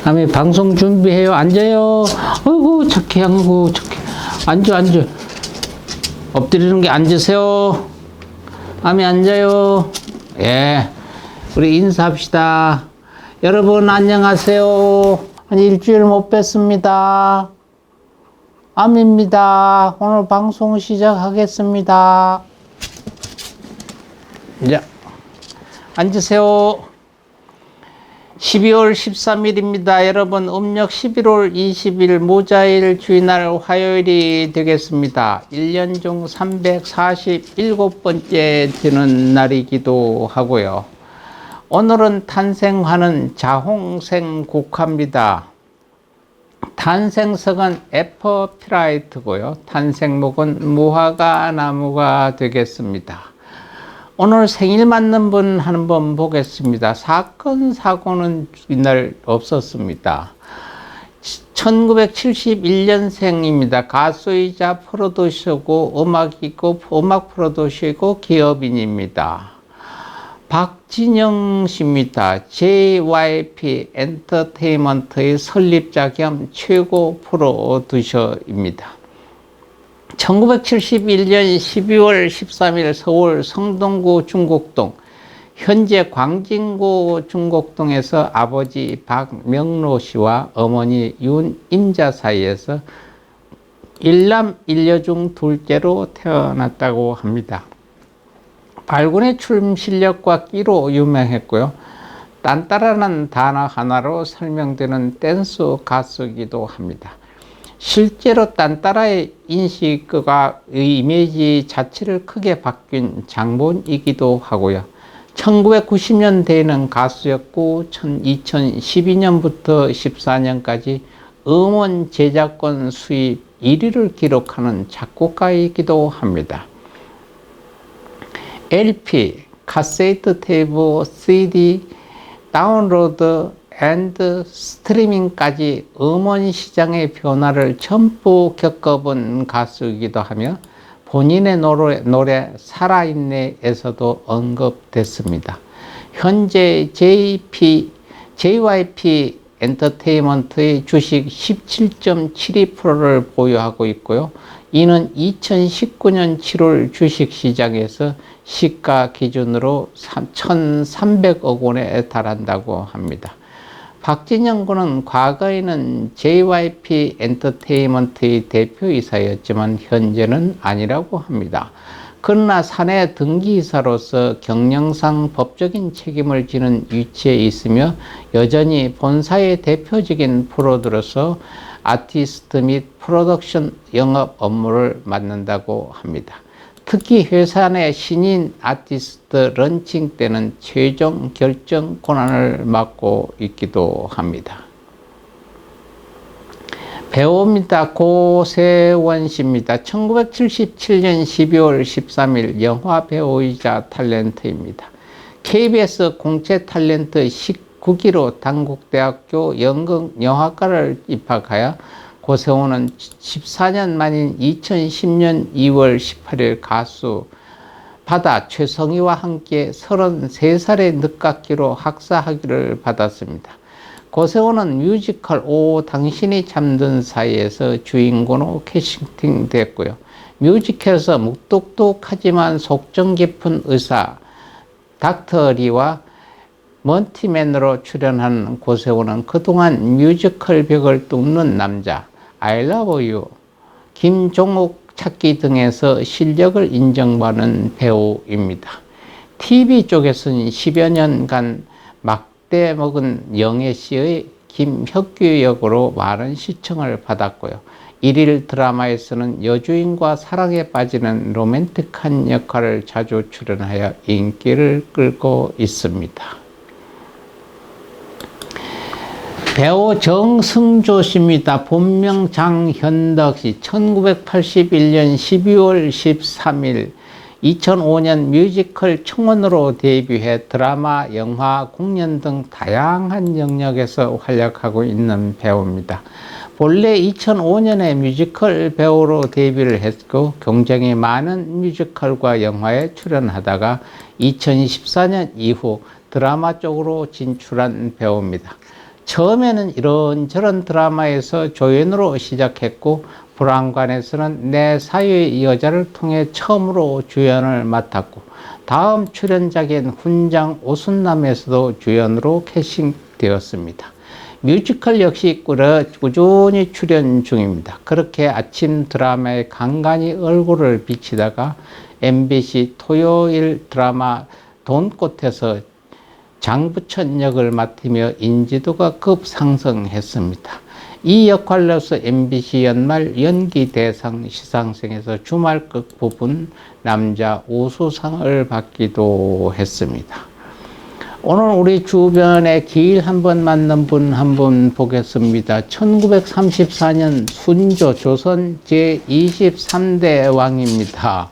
아미 방송 준비해요. 앉아요. 어이구 착해. 아이고 착해. 앉아. 엎드리는 게 앉으세요. 아미 앉아요. 예. 우리 인사합시다. 여러분 안녕하세요. 한 일주일 못 뵀습니다. 아미입니다. 오늘 방송 시작하겠습니다. 자, 앉으세요. 12월 13일입니다. 여러분 음력 11월 20일 모자일 주일날 화요일이 되겠습니다. 1년 중 347번째 되는 날이기도 하고요. 오늘은 탄생하는 자홍생 국화입니다. 탄생석은 에퍼피라이트고요. 탄생목은 무화과 나무가 되겠습니다. 오늘 생일 맞는 분 한번 보겠습니다. 사건 사고는 이날 없었습니다. 1971년생입니다. 가수이자 프로듀서고 음악 프로듀서고 기업인입니다. 박진영 씨입니다. JYP 엔터테인먼트의 설립자 겸 최고 프로듀서입니다. 1971년 12월 13일 서울 성동구 중곡동, 현재 광진구 중곡동에서 아버지 박명로 씨와 어머니 윤임자 사이에서 일남 일녀 중 둘째로 태어났다고 합니다. 발군의 춤 실력과 끼로 유명했고요. 딴따라는 단어 하나로 설명되는 댄스 가수이기도 합니다. 실제로 딴따라의 인식과 이미지 자체를 크게 바뀐 장본이기도 하고요. 1990년대에는 가수였고 2012년부터 14년까지 음원 제작권 수입 1위를 기록하는 작곡가이기도 합니다. LP, 카세트 테이프, CD, 다운로드 앤드 스트리밍까지 음원 시장의 변화를 전부 겪어본 가수이기도 하며 본인의 노래 살아있네에서도 언급됐습니다. 현재 JYP 엔터테인먼트의 주식 17.72%를 보유하고 있고요. 이는 2019년 7월 주식시장에서 시가 기준으로 1,300억 원에 달한다고 합니다. 박진영 군은 과거에는 JYP 엔터테인먼트의 대표이사였지만 현재는 아니라고 합니다. 그러나 사내 등기이사로서 경영상 법적인 책임을 지는 위치에 있으며 여전히 본사의 대표적인 프로로서 아티스트 및 프로덕션 영업 업무를 맡는다고 합니다. 특히 회사 내 신인 아티스트 런칭 때는 최종 결정 권한을 맡고 있기도 합니다. 배우입니다. 고세원 씨입니다. 1977년 12월 13일 영화 배우이자 탤런트입니다. KBS 공채 탤런트 19기로 단국대학교 연극영화과를 입학하여 고세원은 14년 만인 2010년 2월 18일 가수 바다 최성희와 함께 33살의 늦깎이로 학사학위를 받았습니다. 고세원은 뮤지컬 오 당신이 잠든 사이에서 주인공으로 캐스팅됐고요. 뮤지컬에서 묵뚝뚝하지만 속정 깊은 의사 닥터 리와 먼티맨으로 출연한 고세원은 그동안 뮤지컬 벽을 뚫는 남자, I love you, 김종욱 찾기 등에서 실력을 인정받는 배우입니다. TV 쪽에서는 10여 년간 막대 먹은 영애 씨의 김혁규 역으로 많은 시청을 받았고요. 일일 드라마에서는 여주인과 사랑에 빠지는 로맨틱한 역할을 자주 출연하여 인기를 끌고 있습니다. 배우 정승조 씨입니다. 본명 장현덕 씨, 1981년 12월 13일 2005년 뮤지컬 청혼으로 데뷔해 드라마, 영화, 공연 등 다양한 영역에서 활약하고 있는 배우입니다. 본래 2005년에 뮤지컬 배우로 데뷔를 했고 굉장히 많은 뮤지컬과 영화에 출연하다가 2014년 이후 드라마 쪽으로 진출한 배우입니다. 처음에는 이런저런 드라마에서 조연으로 시작했고 불안관에서는 내 사유의 여자를 통해 처음으로 주연을 맡았고 다음 출연작인 훈장 오순남에서도 주연으로 캐스팅되었습니다. 뮤지컬 역시 꾸준히 출연 중입니다. 그렇게 아침 드라마에 간간히 얼굴을 비치다가 MBC 토요일 드라마 돈꽃에서 장부천 역을 맡으며 인지도가 급상승했습니다. 이 역할로서 MBC 연말 연기대상 시상식에서 주말극 부분 남자 우수상을 받기도 했습니다. 오늘 우리 주변에 길 한번 만난 분 한 분 보겠습니다. 1934년 순조 조선 제23대 왕입니다.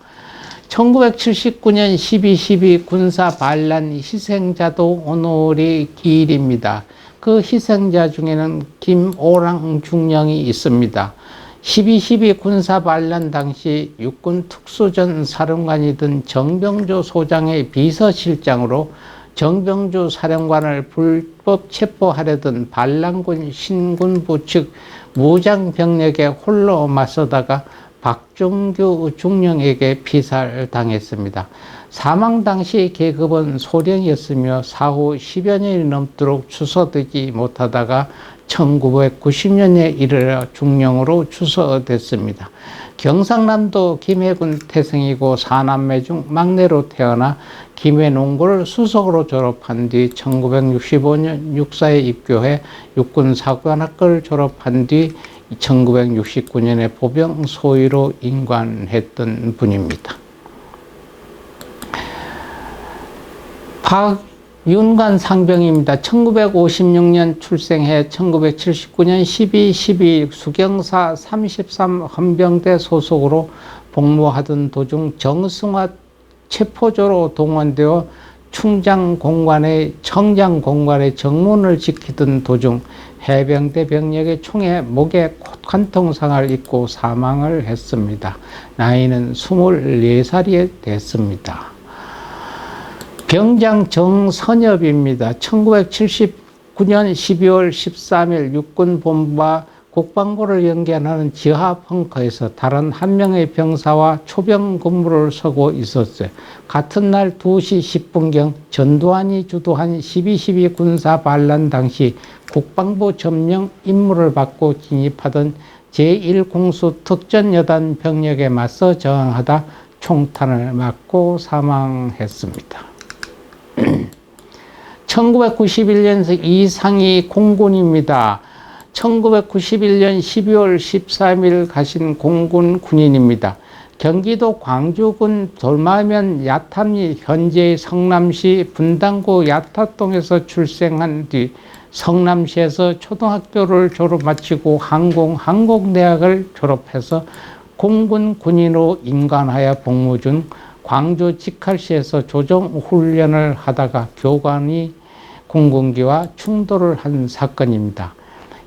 1979년 12.12 군사 반란 희생자도 오늘이 기일입니다. 그 희생자 중에는 김오랑 중령이 있습니다. 12.12 군사 반란 당시 육군 특수전 사령관이던 정병주 소장의 비서실장으로 정병주 사령관을 불법 체포하려던 반란군 신군부 측 무장병력에 홀로 맞서다가 박종규 중령에게 피살당했습니다. 사망 당시 계급은 소령이었으며 사후 10여 년이 넘도록 추서되지 못하다가 1990년에 이르러 중령으로 추서됐습니다. 경상남도 김해군 태생이고 사남매 중 막내로 태어나 김해농고를 수석으로 졸업한 뒤 1965년 육사에 입교해 육군사관학과를 졸업한 뒤 1969년에 보병 소위로 임관했던 분입니다. 박윤관 상병입니다. 1956년 출생해 1979년 12.12 수경사 33 헌병대 소속으로 복무하던 도중 정승화 체포조로 동원되어 청장공관의 정문을 지키던 도중 해병대 병력의 총에 목에 관통상을 입고 사망을 했습니다. 나이는 24살이 됐습니다. 병장 정선엽입니다. 1979년 12월 13일 육군본부와 국방부를 연계하는 지하벙커에서 다른 한 명의 병사와 초병 근무를 서고 있었어요. 같은 날 2시 10분경 전두환이 주도한 12.12 군사 반란 당시 국방부 점령 임무를 받고 진입하던 제1공수 특전여단 병력에 맞서 저항하다 총탄을 맞고 사망했습니다. 1991년생 이상희 공군입니다. 1991년 12월 13일 가신 공군 군인입니다. 경기도 광주군 돌마면 야탐리 현재의 성남시 분당구 야타동에서 출생한 뒤 성남시에서 초등학교를 마치고 항공대학을 졸업해서 공군 군인으로 임관하여 복무 중 광주 직할시에서 조정훈련을 하다가 교관이 공군기와 충돌을 한 사건입니다.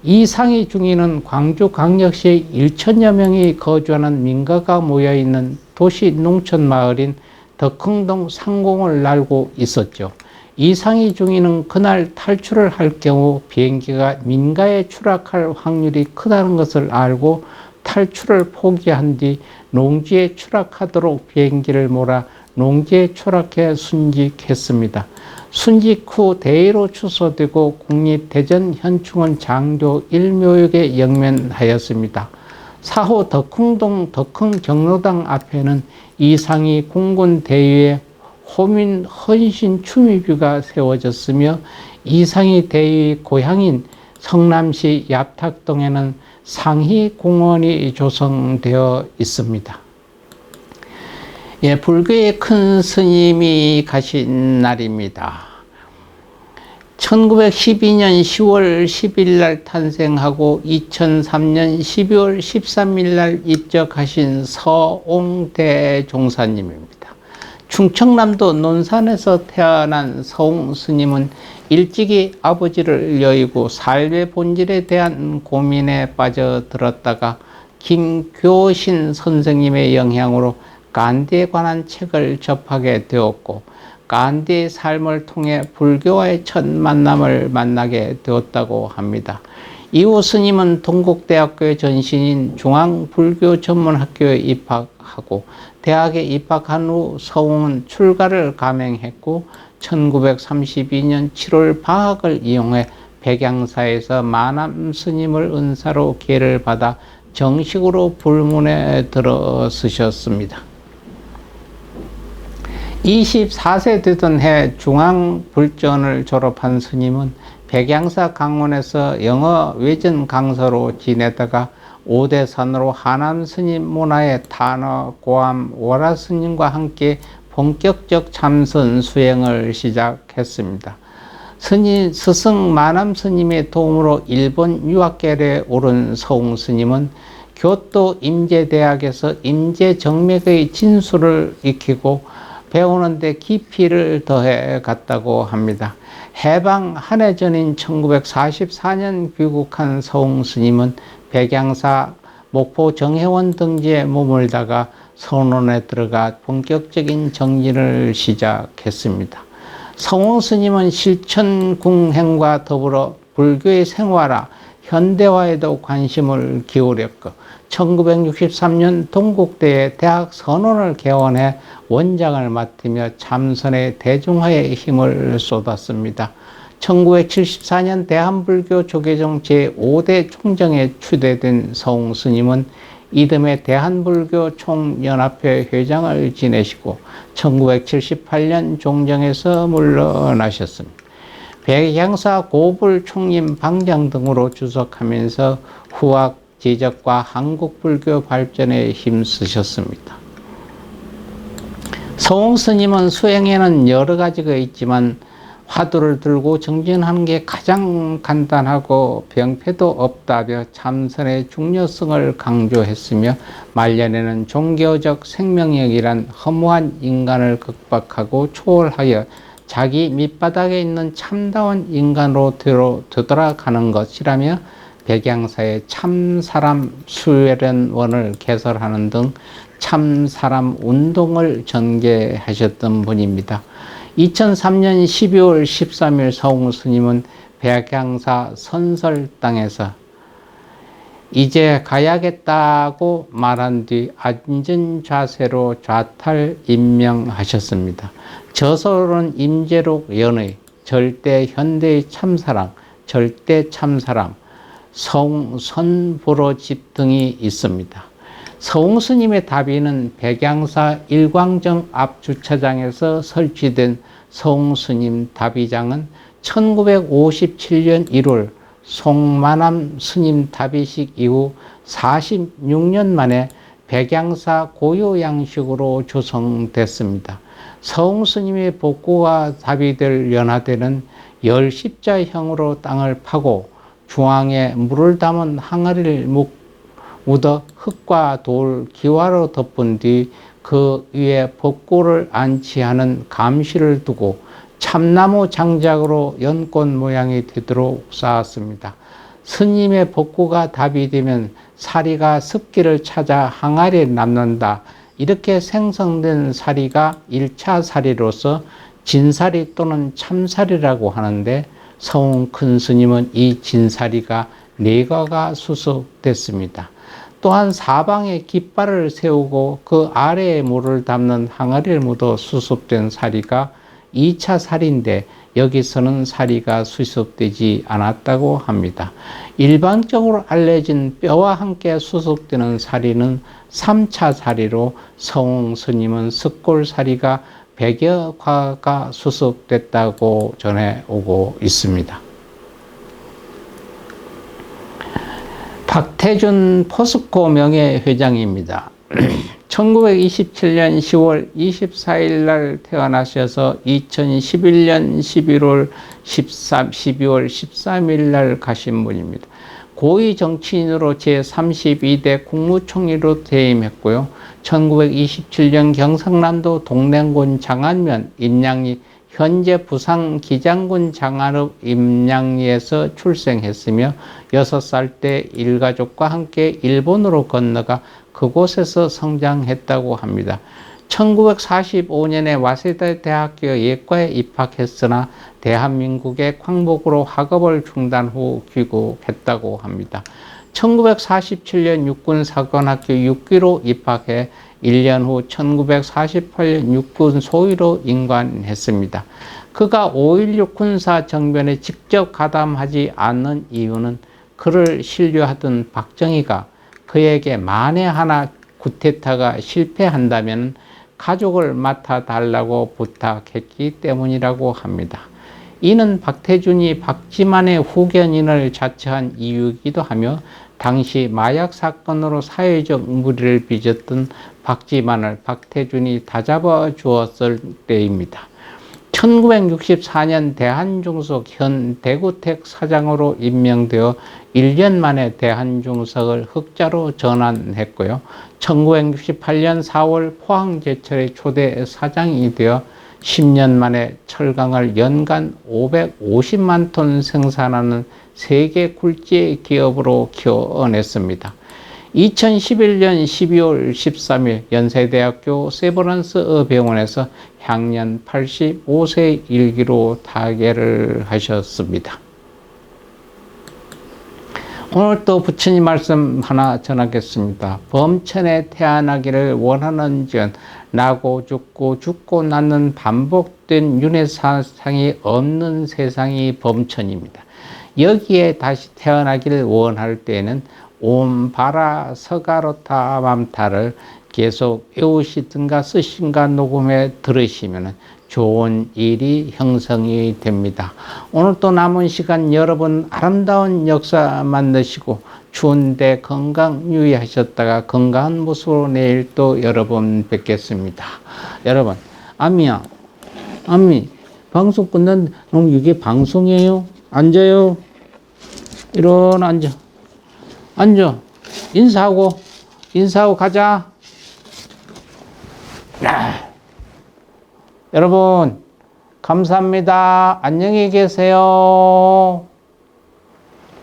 이상희 중위는 광주광역시에 1천여 명이 거주하는 민가가 모여있는 도시 농촌마을인 덕흥동 상공을 날고 있었죠. 이상희 중위는 그날 탈출을 할 경우 비행기가 민가에 추락할 확률이 크다는 것을 알고 탈출을 포기한 뒤 농지에 추락하도록 비행기를 몰아 농지에 추락해 순직했습니다. 순직 후 대위로 추서되고 국립대전현충원 장교 1묘역에 영면하였습니다. 사후 덕흥동 덕흥경로당 앞에는 이상희 공군 대위의 호민 헌신 추미비가 세워졌으며 이상희 대위의 고향인 성남시 야탁동에는 상희공원이 조성되어 있습니다. 불교의 큰 스님이 가신 날입니다. 1912년 10월 10일 날 탄생하고 2003년 12월 13일 날 입적하신 서옹대 종사님입니다. 충청남도 논산에서 태어난 서옹 스님은 일찍이 아버지를 여의고 삶의 본질에 대한 고민에 빠져들었다가 김교신 선생님의 영향으로 간디에 관한 책을 접하게 되었고 간디의 삶을 통해 불교와의 첫 만남을 만나게 되었다고 합니다. 이후 스님은 동국대학교의 전신인 중앙불교전문학교에 입학하고 대학에 입학한 후 서웅은 출가를 감행했고 1932년 7월 방학을 이용해 백양사에서 마남 스님을 은사로 계를 받아 정식으로 불문에 들어서셨습니다. 24세 되던 해 중앙불전을 졸업한 스님은 백양사 강원에서 영어 외전 강사로 지내다가 오대산으로 하남 스님 문화의 단어 고암 월화 스님과 함께 본격적 참선 수행을 시작했습니다. 스승 마남 스님의 도움으로 일본 유학길에 오른 서웅 스님은 교토 임제대학에서 임제정맥의 진수를 익히고 배우는데 깊이를 더해 갔다고 합니다. 해방 한 해 전인 1944년 귀국한 서웅 스님은 백양사 목포 정회원 등지에 머물다가 선원에 들어가 본격적인 정진을 시작했습니다. 서웅 스님은 실천궁행과 더불어 불교의 생활화, 현대화에도 관심을 기울였고 1963년 동국대에 대학 선원을 개원해 원장을 맡으며 참선의 대중화에 힘을 쏟았습니다. 1974년 대한불교 조계종 제5대 총정에 추대된 서웅 스님은 이듬해 대한불교 총연합회 회장을 지내시고 1978년 종정에서 물러나셨습니다. 백양사 고불 총림 방장 등으로 주석하면서 후학 지적과 한국불교 발전에 힘쓰셨습니다. 서웅 스님은 수행에는 여러 가지가 있지만 화두를 들고 정진하는 게 가장 간단하고 병폐도 없다며 참선의 중요성을 강조했으며 말년에는 종교적 생명력이란 허무한 인간을 극복하고 초월하여 자기 밑바닥에 있는 참다운 인간으로 되돌아가는 것이라며 백양사의 참사람 수련원을 개설하는 등 참사람 운동을 전개하셨던 분입니다. 2003년 12월 13일 서웅 스님은 백양사 선설당에서 이제 가야겠다고 말한 뒤 앉은 자세로 좌탈 임명하셨습니다. 저서로는 임재록 연의, 절대 현대의 참사람, 절대 참사람, 선보로집 등이 있습니다. 서웅 스님의 답의는 백양사 일광정 앞 주차장에서 설치된 서웅 스님 답의장은 1957년 1월 송만암 스님 답의식 이후 46년 만에 백양사 고유 양식으로 조성됐습니다. 서웅 스님의 복구가 답의될 연화대는 열십자형으로 땅을 파고 중앙에 물을 담은 항아리를 묻어 흙과 돌, 기와로 덮은 뒤 그 위에 벚꽃을 안치하는 감시를 두고 참나무 장작으로 연꽃 모양이 되도록 쌓았습니다. 스님의 복구가 답이 되면 사리가 습기를 찾아 항아리에 남는다. 이렇게 생성된 사리가 1차 사리로서 진사리 또는 참사리라고 하는데 서웅 큰 스님은 이 진사리가 4가가 수습됐습니다. 또한 사방에 깃발을 세우고 그 아래에 물을 담는 항아리를 묻어 수습된 사리가 2차 사리인데 여기서는 사리가 수습되지 않았다고 합니다. 일반적으로 알려진 뼈와 함께 수습되는 사리는 3차 사리로 서웅 스님은 석골 사리가 100여 과가 수습됐다고 전해오고 있습니다. 박태준 포스코 명예회장입니다. 1927년 10월 24일 날 태어나셔서 2011년 12월 13일 날 가신 분입니다. 고위 정치인으로 제32대 국무총리로 퇴임했고요. 1927년 경상남도 동래군 장안면 임양리, 현재 부산 기장군 장안읍 임양리에서 출생했으며 6살 때 일가족과 함께 일본으로 건너가 그곳에서 성장했다고 합니다. 1945년에 와세다 대학교 예과에 입학했으나 대한민국의 광복으로 학업을 중단 후 귀국했다고 합니다. 1947년 육군사관학교 6기로 입학해 1년 후 1948년 육군 소위로 임관했습니다. 그가 5.16 군사 정변에 직접 가담하지 않는 이유는 그를 신뢰하던 박정희가 그에게 만에 하나 쿠데타가 실패한다면 가족을 맡아달라고 부탁했기 때문이라고 합니다. 이는 박태준이 박지만의 후견인을 자처한 이유이기도 하며 당시 마약 사건으로 사회적 물의를 빚었던 박지만을 박태준이 다잡아 주었을 때입니다. 1964년 대한중석 현 대구택 사장으로 임명되어 1년 만에 대한중석을 흑자로 전환했고요. 1968년 4월 포항제철의 초대 사장이 되어 10년 만에 철강을 연간 550만 톤 생산하는 세계 굴지 기업으로 키워냈습니다. 2011년 12월 13일 연세대학교 세브란스 병원에서 향년 85세 일기로 타계를 하셨습니다. 오늘 또 부처님 말씀 하나 전하겠습니다. 범천에 태어나기를 원하는지언 나고 죽고 낳는 반복된 윤회사상이 없는 세상이 범천입니다. 여기에 다시 태어나기를 원할 때에는 옴 바라 서가로타 맘타를 계속 외우시든가 쓰신가 녹음해 들으시면 좋은 일이 형성이 됩니다. 오늘 또 남은 시간 여러분 아름다운 역사 만드시고 추운데 건강 유의하셨다가 건강한 모습으로 내일 또 여러분 뵙겠습니다. 여러분, 아미야, 아미, 방송 끝났는데 이게 방송이에요? 앉아요. 이런 앉아. 인사하고 가자. 여러분, 감사합니다. 안녕히 계세요.